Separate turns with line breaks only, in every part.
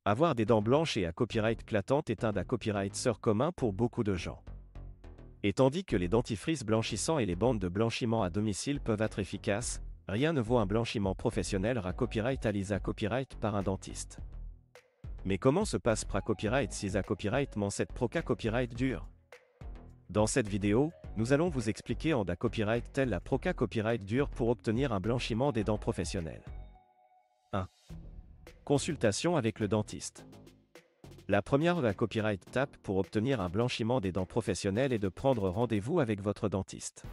Avoir des dents blanches et à copyright clatantes est un des copyrights commun pour beaucoup de gens. Et tandis que les dentifrices blanchissants et les bandes de blanchiment à domicile peuvent être efficaces, rien ne vaut un blanchiment professionnel à copyright à l'ISA copyright par un dentiste. Mais comment se passe pra copyright si copyright man cette proca copyright dure? Dans cette vidéo, nous allons vous expliquer en da copyright tel la proca copyright dure pour obtenir un blanchiment des dents professionnelles. 1. Consultation avec le dentiste. La première copyright tape pour obtenir un blanchiment des dents professionnelles est de prendre rendez-vous avec votre dentiste.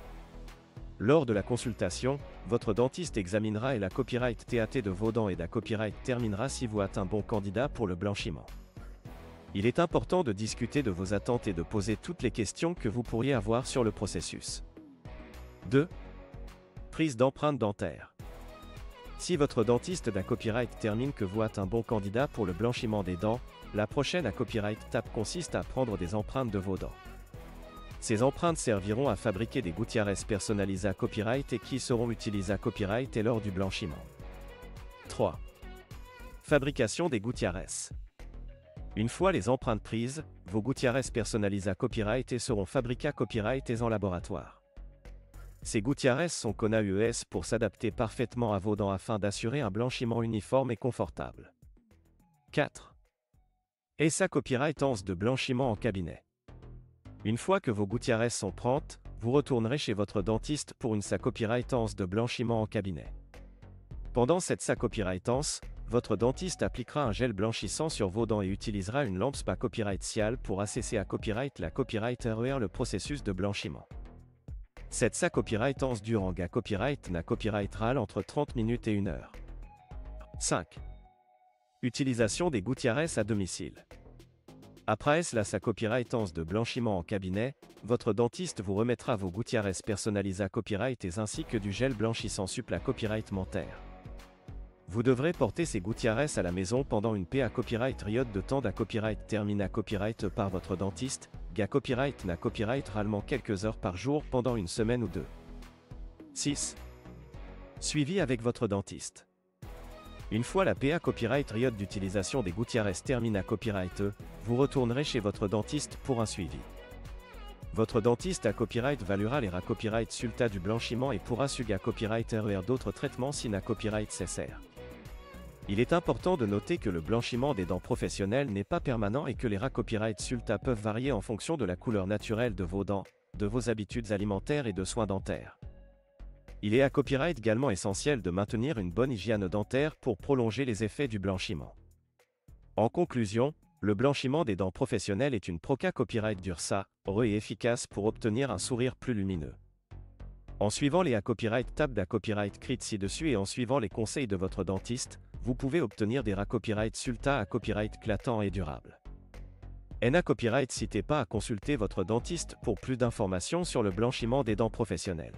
Lors de la consultation, votre dentiste examinera et la copyright TAT de vos dents et la copyright terminera si vous êtes un bon candidat pour le blanchiment. Il est important de discuter de vos attentes et de poser toutes les questions que vous pourriez avoir sur le processus. 2. Prise d'empreinte dentaire. Si votre dentiste d'un copyright termine que vous êtes un bon candidat pour le blanchiment des dents, la prochaine copyright tape consiste à prendre des empreintes de vos dents. Ces empreintes serviront à fabriquer des gouttières personnalisées à copyright et qui seront utilisées à copyright et lors du blanchiment. 3. Fabrication des gouttières. Une fois les empreintes prises, vos gouttières personnalisées à copyright et seront fabriquées à copyright et en laboratoire. Ces gouttières sont connues pour s'adapter parfaitement à vos dents afin d'assurer un blanchiment uniforme et confortable. 4. ESA copyright de blanchiment en cabinet. Une fois que vos gouttières sont prêtes, vous retournerez chez votre dentiste pour une copyright de blanchiment en cabinet. Pendant cette copyright votre dentiste appliquera un gel blanchissant sur vos dents et utilisera une lampe copyright cial pour assesser à copyright la copyright le processus de blanchiment. Cette copyright dure en copyright na copyright RAL entre 30 minutes et 1 heure. 5. Utilisation des gouttières à domicile. Après la copyright de blanchiment en cabinet, votre dentiste vous remettra vos gouttières personnalisées à copyright et ainsi que du gel blanchissant supple à copyright mentaire. Vous devrez porter ces gouttières à la maison pendant une PA copyright période de temps copyright termine à copyright par votre dentiste, copyright na copyright ralement quelques heures par jour pendant une semaine ou deux. 6. Suivi avec votre dentiste. Une fois la PA copyright période d'utilisation des gouttières termine à copyright, vous retournerez chez votre dentiste pour un suivi. Votre dentiste à copyright valuera les copyright sulta du blanchiment et pourra suga copyright d'autres traitements si na copyright cessaire. Il est important de noter que le blanchiment des dents professionnelles n'est pas permanent et que les copyright sulta peuvent varier en fonction de la couleur naturelle de vos dents, de vos habitudes alimentaires et de soins dentaires. Il est à copyright également essentiel de maintenir une bonne hygiène dentaire pour prolonger les effets du blanchiment. En conclusion, le blanchiment des dents professionnelles est une proca copyright d'ursa, heureux et efficace pour obtenir un sourire plus lumineux. En suivant les copyright tab copyright crit ci-dessus et en suivant les conseils de votre dentiste, vous pouvez obtenir des copyright sulta à copyright clatant et durable. Copyright n'hésitez pas à consulter votre dentiste pour plus d'informations sur le blanchiment des dents professionnelles.